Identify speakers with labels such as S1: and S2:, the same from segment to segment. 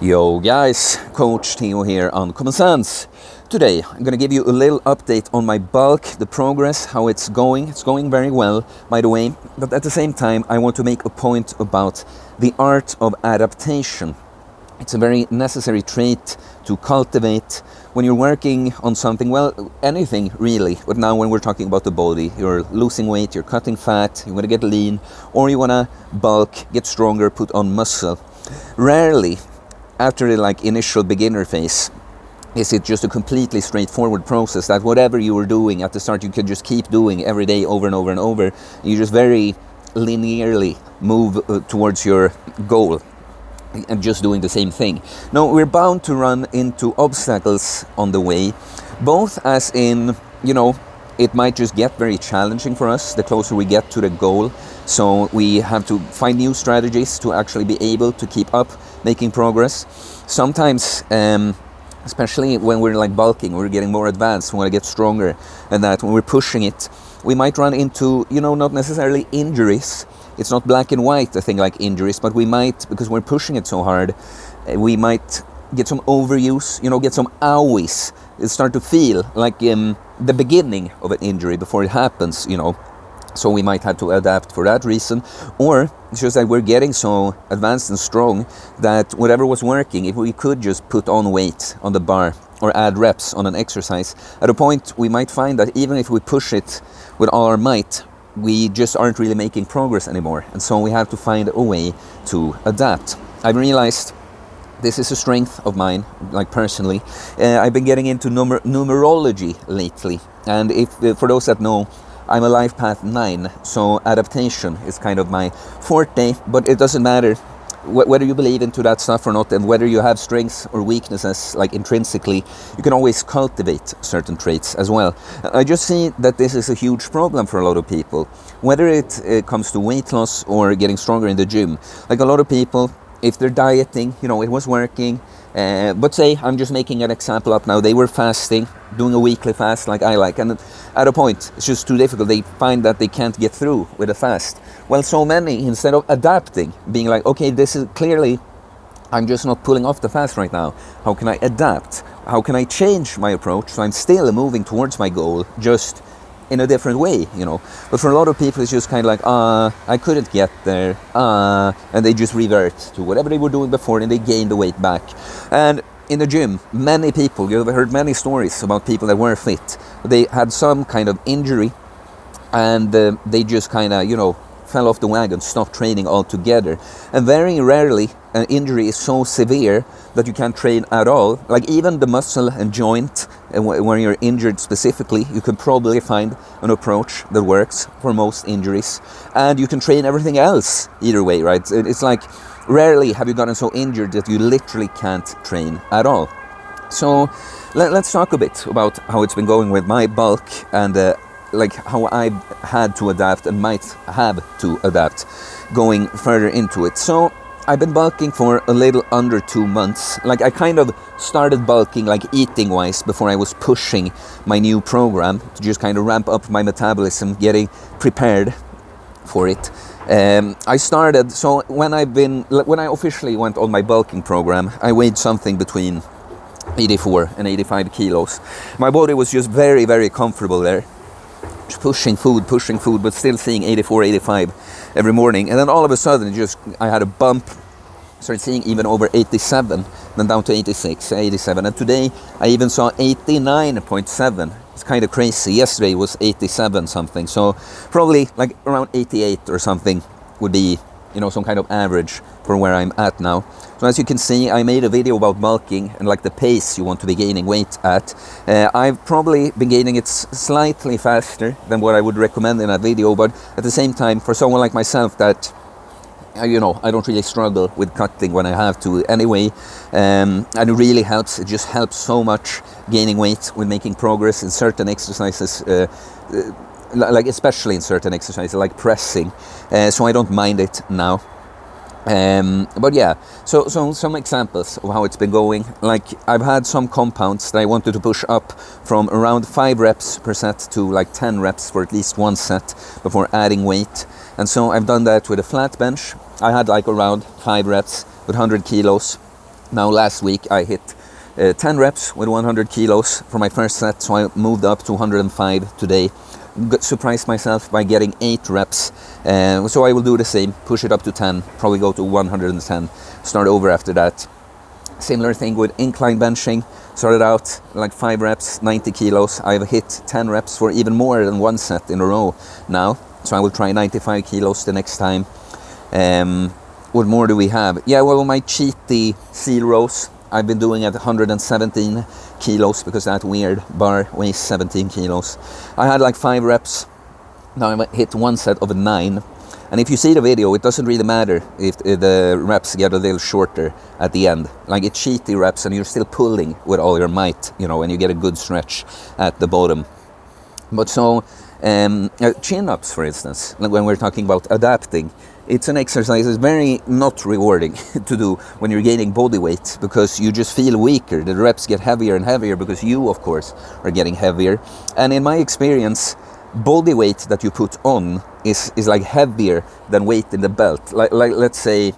S1: Yo guys, Coach Theo here on Common Sense. Today I'm going to give you a little update on my bulk, the progress, how it's going. It's going very well, by the way, but at the same time I want to make a point about the art of adaptation. It's a very necessary trait to cultivate when you're working on something, well, anything really, but now when we're talking about the body, you're losing weight, you're cutting fat, you want to get lean, or you want to bulk, get stronger, put on muscle. Rarely, after the initial beginner phase, is it just a completely straightforward process that whatever you were doing at the start you can just keep doing every day over and over and over. You just very linearly move towards your goal and just doing the same thing. No, we're bound to run into obstacles on the way, both as in, it might just get very challenging for us the closer we get to the goal. So we have to find new strategies to actually be able to keep up making progress. Sometimes, especially when we're bulking, we're getting more advanced, we want to get stronger, and that when we're pushing it, we might run into, not necessarily injuries. It's not black and white, I think, like injuries, but we might, because we're pushing it so hard, we might get some overuse, get some owies. It start to feel like the beginning of an injury before it happens, So we might have to adapt for that reason. Or it's just that we're getting so advanced and strong that whatever was working, if we could just put on weight on the bar or add reps on an exercise, at a point we might find that even if we push it with all our might, we just aren't really making progress anymore. And so we have to find a way to adapt. I've realized this is a strength of mine, personally. I've been getting into numerology lately. And if for those that know, I'm a life path 9, so adaptation is kind of my forte, but it doesn't matter whether you believe into that stuff or not, and whether you have strengths or weaknesses, intrinsically, you can always cultivate certain traits as well. I just see that this is a huge problem for a lot of people, whether it comes to weight loss or getting stronger in the gym. A lot of people, if they're dieting, it was working, but say, I'm just making an example up now, they were fasting, doing a weekly fast like I like, and at a point, it's just too difficult, they find that they can't get through with a fast. Well, so many, instead of adapting, being okay, this is clearly, I'm just not pulling off the fast right now, how can I adapt? How can I change my approach so I'm still moving towards my goal, just in a different way, But for a lot of people, it's just kind of I couldn't get there, and they just revert to whatever they were doing before, and they gain the weight back. And in the gym, many people, you've heard many stories about people that were fit. They had some kind of injury, and they just kind of, fell off the wagon, stopped training altogether. And very rarely, an injury is so severe that you can't train at all. Even the muscle and joint, when you're injured specifically, you could probably find an approach that works for most injuries. And you can train everything else either way, right? It's rarely have you gotten so injured that you literally can't train at all. So let's talk a bit about how it's been going with my bulk and how I've had to adapt and might have to adapt going further into it. So I've been bulking for a little under 2 months. I kind of started bulking eating wise before I was pushing my new program to just kind of ramp up my metabolism, getting prepared for it. I started, so when I officially went on my bulking program, I weighed something between 84 and 85 kilos. My body was just very, very comfortable there. Pushing food, but still seeing 84, 85 every morning. And then all of a sudden, I had a bump, started seeing even over 87, then down to 86, 87. And today, I even saw 89.7. It's kind of crazy. Yesterday was 87 something. So probably around 88 or something would be, some kind of average for where I'm at now. So as you can see, I made a video about bulking and the pace you want to be gaining weight at. I've probably been gaining it slightly faster than what I would recommend in that video, but at the same time, for someone like myself that, I don't really struggle with cutting when I have to anyway, and it really helps. It just helps so much gaining weight with making progress in certain exercises, especially in certain exercises like pressing, so I don't mind it now. But yeah, so some examples of how it's been going. I've had some compounds that I wanted to push up from around 5 reps per set to 10 reps for at least one set before adding weight. And so I've done that with a flat bench. I had around 5 reps with 100 kilos. Now last week I hit 10 reps with 100 kilos for my first set, so I moved up to 105 today. Surprised myself by getting 8 reps, so I will do the same, push it up to 10, probably go to 110, start over after that. Similar thing with incline benching, started out like 5 reps, 90 kilos, I've hit 10 reps for even more than one set in a row now, so I will try 95 kilos the next time. What more do we have? Yeah, well, my cheaty seal rows, I've been doing at 117 kilos because that weird bar weighs 17 kilos. I had like 5 reps. Now I hit one set of 9. And if you see the video, it doesn't really matter if the reps get a little shorter at the end. Like it's cheaty reps and you're still pulling with all your might, you know, and you get a good stretch at the bottom. But so, chin-ups, for instance, like when we're talking about adapting, it's an exercise that's very not rewarding to do when you're gaining body weight, because you just feel weaker. The reps get heavier and heavier because you, of course, are getting heavier. And in my experience, body weight that you put on is like heavier than weight in the belt. Like let's say,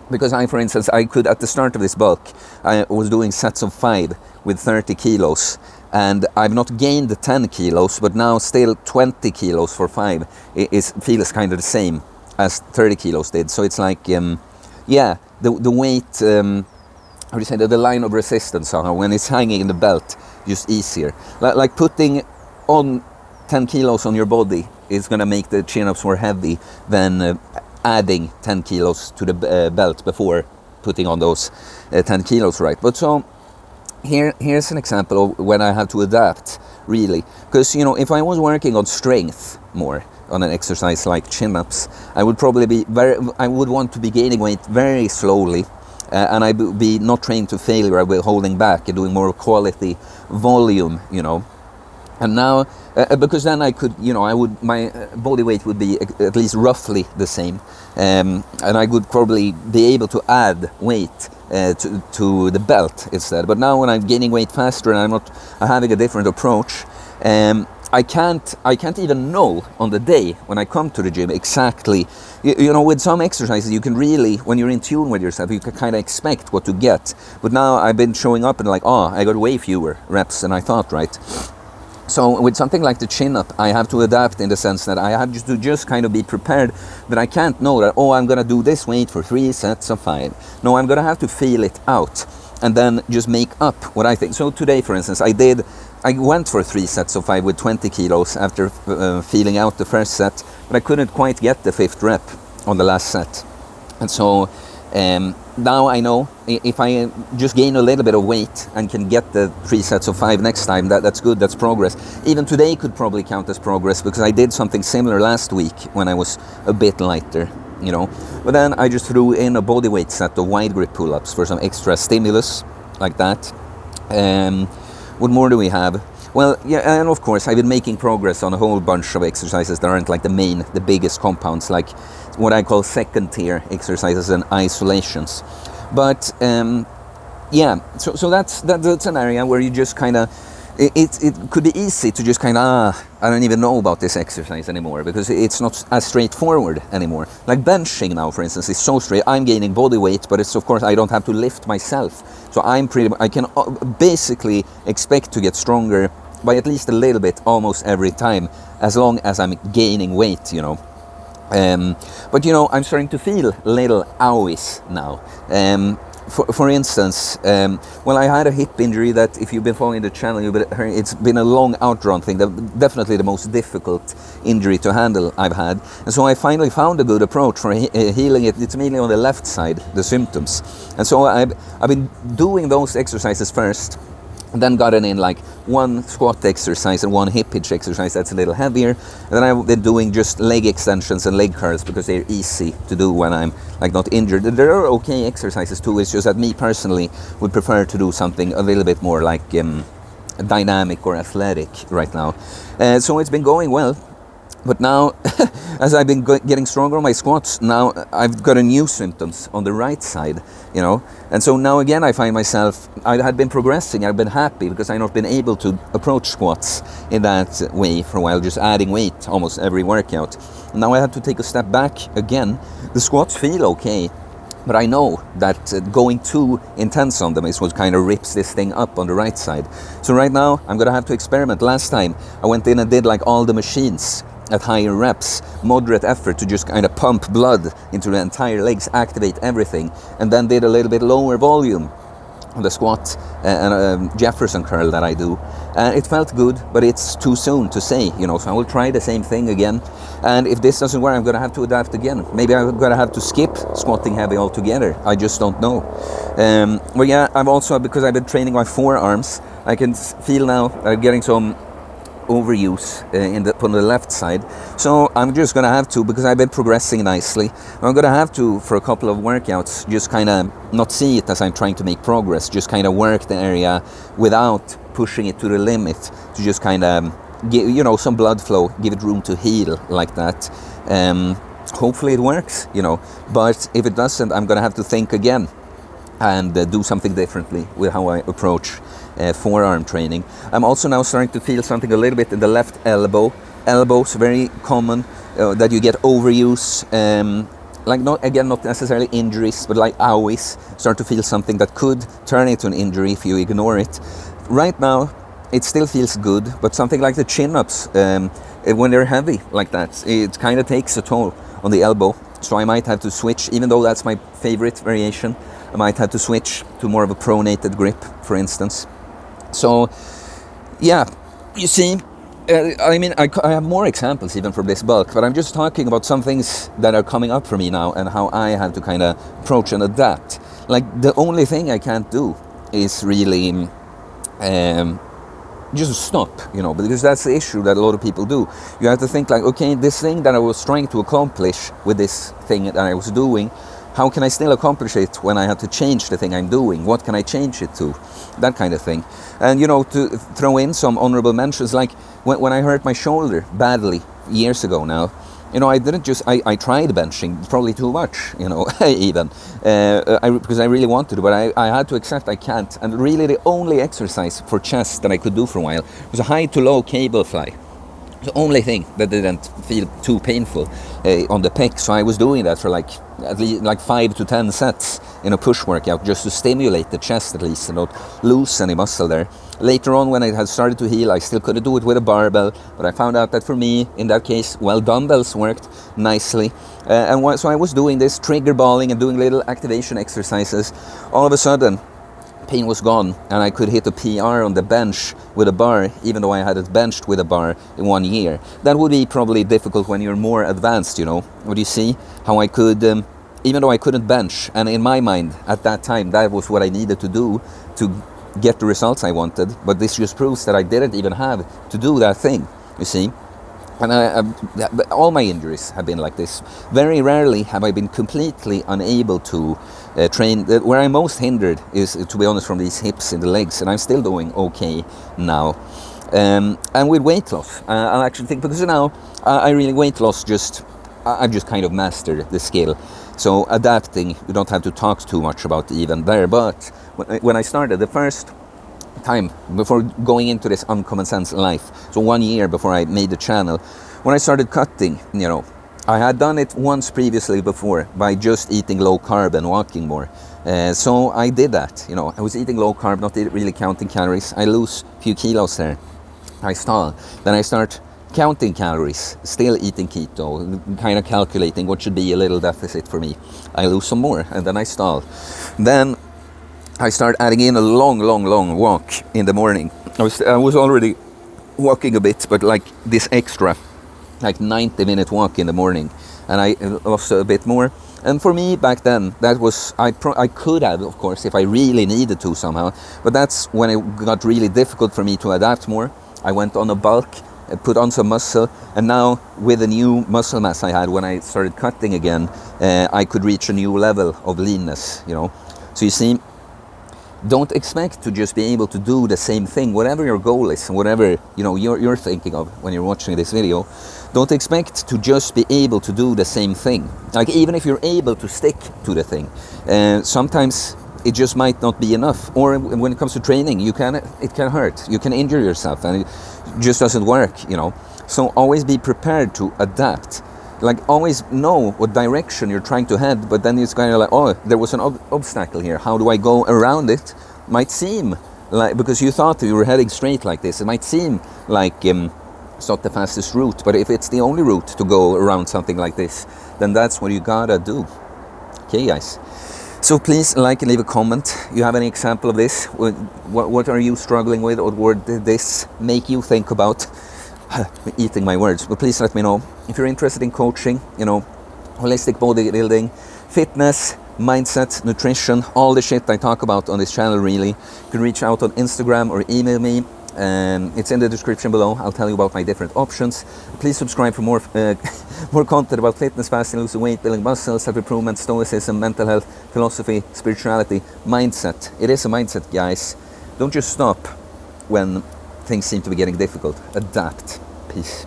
S1: because I, for instance, I could, at the start of this bulk, I was doing sets of 5 with 30 kilos. And I've not gained the 10 kilos, but now still 20 kilos for 5 feels kind of the same as 30 kilos did. So it's like, yeah, the weight, how do you say, the line of resistance somehow, when it's hanging in the belt, just easier. Like putting on 10 kilos on your body is going to make the chin-ups more heavy than adding 10 kilos to the belt before putting on those 10 kilos, right? But so, here's an example of when I have to adapt, really. Because, you know, if I was working on strength more, on an exercise like chin-ups, I would probably I would want to be gaining weight very slowly, and I would be not trained to failure. I would be holding back and doing more quality volume, you know. And now, because then I could, you know, my body weight would be at least roughly the same, and I would probably be able to add weight to the belt instead. But now when I'm gaining weight faster and I'm having a different approach, I can't even know on the day when I come to the gym exactly, you know, with some exercises you can really, when you're in tune with yourself, you can kind of expect what to get. But now I've been showing up and like, oh, I got way fewer reps than I thought, right? So with something like the chin-up, I have to adapt in the sense that I have to just kind of be prepared that I can't know that, oh, I'm going to do this weight for 3 sets of 5. No, I'm going to have to feel it out and then just make up what I think. So today, for instance, I went for 3 sets of 5 with 20 kilos after feeling out the first set, but I couldn't quite get the 5th rep on the last set. And so now I know if I just gain a little bit of weight and can get the 3 sets of 5 next time, that's good, that's progress. Even today could probably count as progress because I did something similar last week when I was a bit lighter, you know. But then I just threw in a bodyweight set of wide grip pull-ups for some extra stimulus, like that. What more do we have? Well, yeah, and of course I've been making progress on a whole bunch of exercises that aren't like the biggest compounds, like what I call second tier exercises and isolations. But yeah, so that's an area where you just kind of, it could be easy to just kind of, I don't even know about this exercise anymore because it's not as straightforward anymore. Like benching now, for instance, is so straight. I'm gaining body weight, but it's, of course, I don't have to lift myself. So I can basically expect to get stronger by at least a little bit almost every time, as long as I'm gaining weight, you know. But, you know, I'm starting to feel little owies now. For instance, well, I had a hip injury that, if you've been following the channel, it's been a long outdrawn thing, definitely the most difficult injury to handle I've had. And so I finally found a good approach for healing it. It's mainly on the left side, the symptoms. And so I've been doing those exercises first, and then gotten in like 1 squat exercise and 1 hip hitch exercise that's a little heavier. And then I've been doing just leg extensions and leg curls because they're easy to do when I'm like not injured. There are okay exercises too, it's just that me personally would prefer to do something a little bit more like dynamic or athletic right now. So it's been going well. But now, as I've been getting stronger on my squats, now I've got a new symptoms on the right side, you know. And so now again I find myself, I had been progressing, I've been happy because I've not been able to approach squats in that way for a while, just adding weight almost every workout. Now I had to take a step back again. The squats feel okay, But I know that going too intense on them is what kind of rips this thing up on the right side. So right now, I'm gonna have to experiment. Last time, I went in and did like all the machines at higher reps, moderate effort to just kind of pump blood into the entire legs, activate everything, and then did a little bit lower volume on the squat and Jefferson curl that I do. And it felt good, but it's too soon to say, you know, so I will try the same thing again. And if this doesn't work, I'm gonna have to adapt again. Maybe I'm gonna have to skip squatting heavy altogether. I just don't know. Well, yeah, I've also, because I've been training my forearms, I can feel now I'm getting some overuse on the left side. So I'm just gonna have to, because I've been progressing nicely, I'm gonna have to, for a couple of workouts, just kind of not see it as I'm trying to make progress, just kind of work the area without pushing it to the limit, to just kind of give, you know, some blood flow, give it room to heal like that. Hopefully it works, you know, but if it doesn't, I'm gonna have to think again and do something differently with how I approach forearm training. I'm also now starting to feel something a little bit in the left elbow. Elbows, very common that you get overuse, like not necessarily injuries, but like owies, start to feel something that could turn into an injury if you ignore it. Right now, it still feels good, but something like the chin-ups, when they're heavy like that, it kind of takes a toll on the elbow. So I might have to switch, even though that's my favorite variation, I might have to switch to more of a pronated grip, for instance. So, yeah, you see, I mean, I have more examples even from this bulk, but I'm just talking about some things that are coming up for me now and how I have to kind of approach and adapt. Like, the only thing I can't do is really just stop, you know, because that's the issue that a lot of people do. You have to think like, okay, this thing that I was trying to accomplish with this thing that I was doing, how can I still accomplish it when I have to change the thing I'm doing? What can I change it to? That kind of thing. And, you know, to throw in some honorable mentions, like when I hurt my shoulder badly years ago now, you know, I didn't just, I tried benching, probably too much, you know, even, because I really wanted to, but I had to accept I can't. And really the only exercise for chest that I could do for a while was a high to low cable fly. The only thing that didn't feel too painful on the pec. So I was doing that for like at least like 5 to 10 sets in a push workout, just to stimulate the chest at least and not lose any muscle there. Later on, when I had started to heal, I still couldn't do it with a barbell, but I found out that for me, in that case, well, dumbbells worked nicely. So I was doing this trigger balling and doing little activation exercises. All of a sudden, pain was gone, and I could hit a PR on the bench with a bar, even though I hadn't benched with a bar in 1 year. That would be probably difficult when you're more advanced, you know. But you see how I could, even though I couldn't bench, and in my mind at that time, that was what I needed to do to get the results I wanted. But this just proves that I didn't even have to do that thing, you see. And all my injuries have been like this. Very rarely have I been completely unable to train. Where I'm most hindered is, to be honest, from these hips and the legs, and I'm still doing okay now. And with weight loss, I actually think, because now I really weight loss I've just kind of mastered the skill. So adapting, you don't have to talk too much about even there. But when I started, the first time before going into this uncommon sense life, so 1 year before I made the channel, when I started cutting, you know, I had done it once previously before by just eating low carb and walking more. So I did that, you know, I was eating low carb, not really counting calories. I lose a few kilos there, I stall. Then I start counting calories, still eating keto, kind of calculating what should be a little deficit for me. I lose some more, and then I stall. Then I start adding in a long walk in the morning. I was already walking a bit, but like this extra, like 90-minute walk in the morning, and I lost a bit more. And for me back then, that was, I could have, of course, if I really needed to somehow, but that's when it got really difficult for me to adapt more. I went on a bulk, put on some muscle, and now with the new muscle mass I had when I started cutting again, I could reach a new level of leanness, you know. So you see, don't expect to just be able to do the same thing, whatever your goal is, and whatever, you know, you're thinking of when you're watching this video. Don't expect to just be able to do the same thing. Like, even if you're able to stick to the thing, sometimes it just might not be enough. Or when it comes to training, it can hurt. You can injure yourself, and it just doesn't work, you know. So always be prepared to adapt. like always know what direction you're trying to head, but then it's kind of like, oh, there was an obstacle here. How do I go around it? Might seem like, because you thought you were heading straight like this, it might seem like it's not the fastest route, but if it's the only route to go around something like this, then that's what you gotta do. Okay, guys. So please like and leave a comment. You have any example of this? What are you struggling with, or did this make you think about? Eating my words, but please let me know. If you're interested in coaching, you know, holistic bodybuilding, fitness, mindset, nutrition, all the shit I talk about on this channel, really, you can reach out on Instagram or email me. It's in the description below. I'll tell you about my different options. Please subscribe for more more content about fitness, fasting, losing weight, building muscle, self-improvement, stoicism, mental health, philosophy, spirituality, mindset. It is a mindset, guys. Don't just stop when things seem to be getting difficult. Adapt. Peace.